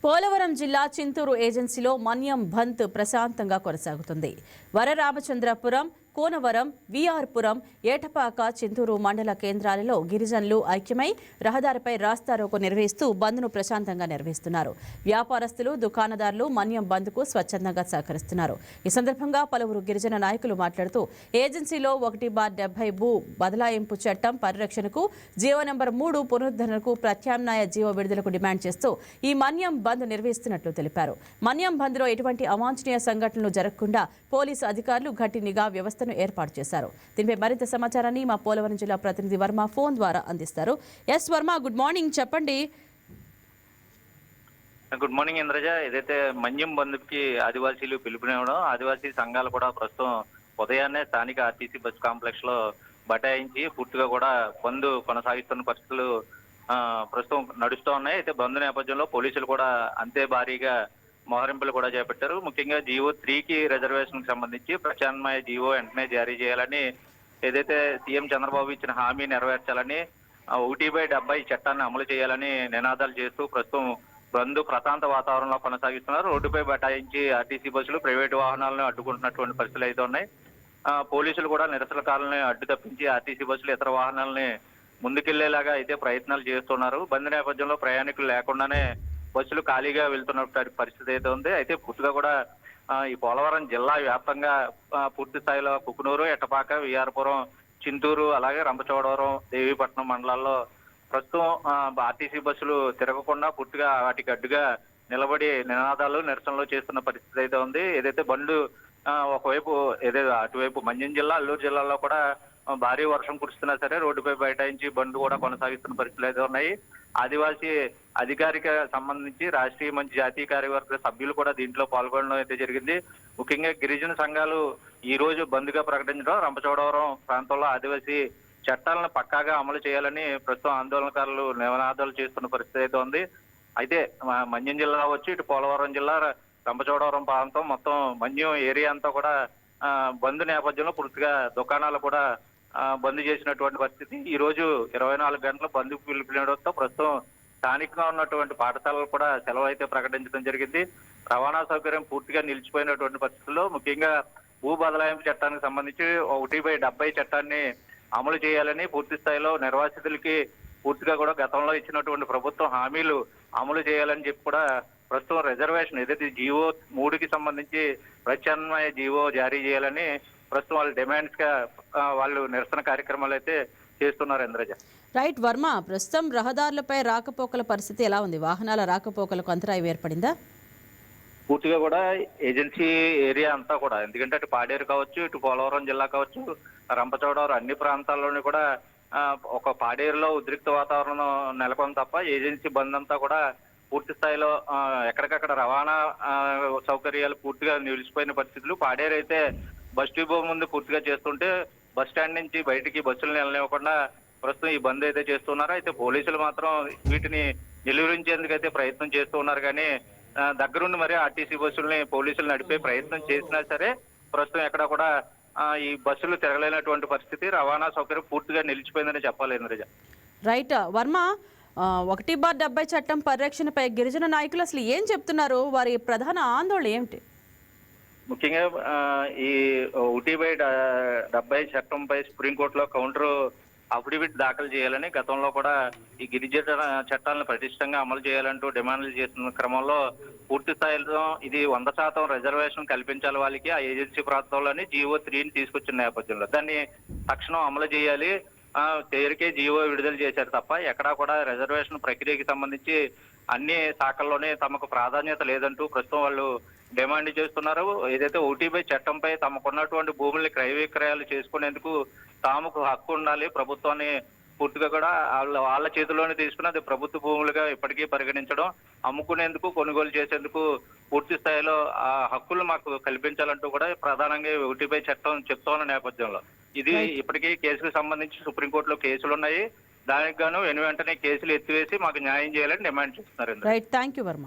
పోలవరం జిల్లా చింతూరు ఏజెన్సీలో మన్యం బంద్ ప్రశాంతంగా కొనసాగుతుంది. వరరామచంద్రపురం, కోనవరం, విఆర్పురం, ఏటపాక, చింతూరు మండల కేంద్రాలలో గిరిజనులు ఐక్యమై రహదారిపై రాస్తారోకో నిర్వహిస్తూ బంద్ను ప్రశాంతంగా నిర్వహిస్తున్నారు. వ్యాపారస్తులు, దుకాణదారులు మన్యం బంద్కు స్వచ్ఛందంగా సహకరిస్తున్నారు. ఈ సందర్భంగా పలువురు గిరిజన నాయకులు మాట్లాడుతూ ఏజెన్సీలో 1/70 భూ బదలాయింపు చట్టం పరిరక్షణకు, జీవో నంబర్ 3 పునరుద్ధరణకు, ప్రత్యామ్నాయ జీవో విడుదలకు డిమాండ్ చేస్తూ ఈ మన్యం బంద్ నిర్వహిస్తున్నట్లు తెలిపారు. మన్యం బంద్లో ఎటువంటి అవాంఛనీయ సంఘటనలు జరగకుండా పోలీసు అధికారులు గట్టి నిఘా వ్యవస్థను ఏర్పాటు చేశారు. దీనిపై మరింత సమాచారాన్ని మా పోలవరం జిల్లా ప్రతినిధి వర్మ ఫోన్ ద్వారా అందిస్తారు. ఎస్ వర్మ, గుడ్ మార్నింగ్, చెప్పండి. Good morning Indraja. ఏదైతే మన్యం బంద్కి ఆదివాసీలు పిలుపునివ్వడం, ఆదివాసీ సంఘాలు కూడా ప్రస్తుతం ఉదయాన్నే స్థానిక ఆర్టీసీ బస్ కాంప్లెక్స్ లో బటాయించి పూర్తిగా కూడా బంద్ కొనసాగిస్తున్న పరిస్థితులు ప్రస్తుతం నడుస్తూ ఉన్నాయి. అయితే బంద్ నేపథ్యంలో పోలీసులు కూడా అంతే భారీగా మోహరింపులు కూడా చేపట్టారు. ముఖ్యంగా జీవో 3కి రిజర్వేషన్ కి సంబంధించి ప్రత్యామ్నాయ జీవో వెంటనే జారీ చేయాలని, ఏదైతే సీఎం చంద్రబాబు ఇచ్చిన హామీ నెరవేర్చాలని, 1/70 చట్టాన్ని అమలు చేయాలని నినాదాలు చేస్తూ ప్రస్తుతం బంద్ ప్రశాంత వాతావరణంలో కొనసాగిస్తున్నారు. రోడ్డుపై బటాయించి ఆర్టీసీ బస్సులు, ప్రైవేటు వాహనాలను అడ్డుకుంటున్నటువంటి పరిస్థితులు అయితే ఉన్నాయి. పోలీసులు కూడా నిరసనకారులని అడ్డు తప్పించి ఆర్టీసీ బస్సులు, ఇతర వాహనాలని ముందుకెళ్లేలాగా అయితే ప్రయత్నాలు చేస్తున్నారు. బంద్ నేపథ్యంలో ప్రయాణికులు లేకుండానే బస్సులు ఖాళీగా వెళ్తున్న పరిస్థితి అయితే ఉంది. అయితే పూర్తిగా కూడా ఈ పోలవరం జిల్లా వ్యాప్తంగా పూర్తి స్థాయిలో కుకునూరు, ఎట్టపాక, విఆర్పురం, చింతూరు, అలాగే రంపచోడవరం, దేవీపట్నం మండలాల్లో ప్రస్తుతం ఆర్టీసీ బస్సులు తిరగకుండా పూర్తిగా వాటికి అడ్డుగా నిలబడి నినాదాలు, నిరసనలు చేస్తున్న పరిస్థితి అయితే ఉంది. ఏదైతే బండ్లు ఒకవైపు ఏదైతే అటువైపు మన్యం జిల్లా, అల్లూరు జిల్లాలో కూడా భారీ వర్షం కురుస్తున్నా సరే రోడ్డుపై బైఠాయించి బండ్లు కూడా కొనసాగిస్తున్న పరిస్థితులు అయితే ఉన్నాయి. ఆదివాసీ అధికారిక సంబంధించి రాష్ట్రీయ మంచి జాతీయ కార్యవర్గ సభ్యులు కూడా దీంట్లో పాల్గొనడం అయితే జరిగింది. ముఖ్యంగా గిరిజన సంఘాలు ఈ రోజు బంద్గా ప్రకటించడం, రంపచోడవరం ప్రాంతంలో ఆదివాసీ చట్టాలను పక్కాగా అమలు చేయాలని ప్రస్తుతం ఆందోళనకారులు నినాదాలు చేస్తున్న పరిస్థితి అయితే ఉంది. అయితే మన్యం జిల్లా వచ్చి ఇటు పోలవరం జిల్లా, రంపచోడవరం ప్రాంతం మొత్తం మన్యం ఏరియా అంతా కూడా బంద్ నేపథ్యంలో పూర్తిగా దుకాణాలు కూడా బంద్ చేసినటువంటి పరిస్థితి. ఈ రోజు 24 గంటల బంద్ పిలుపునివ్వడంతో ప్రస్తుతం స్థానికంగా ఉన్నటువంటి పాఠశాలలు కూడా సెలవు అయితే ప్రకటించడం జరిగింది. రవాణా సౌకర్యం పూర్తిగా నిలిచిపోయినటువంటి పరిస్థితుల్లో ముఖ్యంగా భూ బదలాయింపు చట్టానికి సంబంధించి 1/70 చట్టాన్ని అమలు చేయాలని, పూర్తి స్థాయిలో నిర్వాసితులకి పూర్తిగా కూడా గతంలో ఇచ్చినటువంటి ప్రభుత్వం హామీలు అమలు చేయాలని చెప్పి కూడా ప్రస్తుతం రిజర్వేషన్ ఏదైతే జీవో 3కి సంబంధించి ప్రత్యామ్నాయ జీవో జారీ చేయాలని ప్రస్తుతం వాళ్ళ డిమాండ్స్ గా వాళ్ళు నిరసన కార్యక్రమాలు అయితే చేస్తున్నారు. ఇంద్రజ. రైట్ వర్మ, ప్రస్తుతం రహదారులపై రాకపోకల పరిస్థితి ఎలా ఉంది? వాహనాల రాకపోకలకు అంతరాయం ఏర్పడిందా? పూర్తిగా కూడా ఏజెన్సీ ఏరియా అంతా కూడా, ఎందుకంటే అటు పాడేరు కావచ్చు, ఇటు పోలవరం జిల్లా కావచ్చు, రంపచోడవరం అన్ని ప్రాంతాల్లోని కూడా ఒక పాడేరులో ఉద్రిక్త వాతావరణం నెలకొంది తప్ప ఏజెన్సీ బంద్ అంతా కూడా పూర్తి స్థాయిలో ఎక్కడికక్కడ రవాణా సౌకర్యాలు పూర్తిగా నిలిచిపోయిన పరిస్థితులు. పాడేరు అయితే బస్ డిపో ముందు పూర్తిగా చేస్తుంటే బస్ స్టాండ్ నుంచి బయటికి బస్సులు నిలనివ్వకుండా ప్రస్తుతం ఈ బంద్ అయితే చేస్తున్నారు. అయితే పోలీసులు మాత్రం వీటిని నిలువరించేందుకు అయితే ప్రయత్నం చేస్తూ ఉన్నారు. కానీ దగ్గరుండి మరి ఆర్టీసీ బస్సుల్ని పోలీసులు నడిపే ప్రయత్నం చేసినా సరే ప్రస్తుతం ఎక్కడ కూడా ఈ బస్సులు తిరగలేనటువంటి పరిస్థితి, రవాణా సౌకర్యం పూర్తిగా నిలిచిపోయిందని చెప్పాలి. ఇంద్రజ. రైట్ వర్మ, 1/70 చట్టం పరిరక్షణపై గిరిజన నాయకులు అసలు ఏం చెప్తున్నారు? వారి ప్రధాన ఆందోళన ఏమిటి? ముఖ్యంగా ఈ 1/70 చట్టంపై సుప్రీంకోర్టులో కౌంటర్ అఫిడవిట్ దాఖలు చేయాలని, గతంలో కూడా ఈ గిరిజన చట్టాలను పటిష్టంగా అమలు చేయాలంటూ డిమాండ్లు చేస్తున్న క్రమంలో పూర్తి స్థాయిలో ఇది 100% రిజర్వేషన్ కల్పించాలి వాళ్ళకి ఆ ఏజెన్సీ ప్రాంతంలోని జీవో 3ని తీసుకొచ్చిన నేపథ్యంలో దాన్ని తక్షణం అమలు చేయాలి. పేరుకే జీవో విడుదల చేశారు తప్ప ఎక్కడా కూడా రిజర్వేషన్ ప్రక్రియకి సంబంధించి అన్ని శాఖల్లోనే తమకు ప్రాధాన్యత లేదంటూ ప్రస్తుతం వాళ్ళు డిమాండ్ చేస్తున్నారు. ఏదైతే 1/70 చట్టంపై తమకున్నటువంటి భూముల్ని క్రయ విక్రయాలు చేసుకునేందుకు తాముకు హక్కు ఉండాలి, ప్రభుత్వాన్ని పూర్తిగా కూడా వాళ్ళ చేతిలోనే తీసుకుని అది ప్రభుత్వ భూములుగా ఇప్పటికీ పరిగణించడం, అమ్ముకునేందుకు, కొనుగోలు చేసేందుకు పూర్తి స్థాయిలో ఆ హక్కులు మాకు కల్పించాలంటూ కూడా ప్రధానంగా 1/70 చట్టం చెప్తున్న నేపథ్యంలో ఇది ఇప్పటికీ కేసుకు సంబంధించి సుప్రీంకోర్టులో కేసులు ఉన్నాయి. దానికి గాను వెంటనే కేసులు ఎత్తివేసి మాకు న్యాయం చేయాలని డిమాండ్ చేస్తున్నారు. Right, thank you Varma.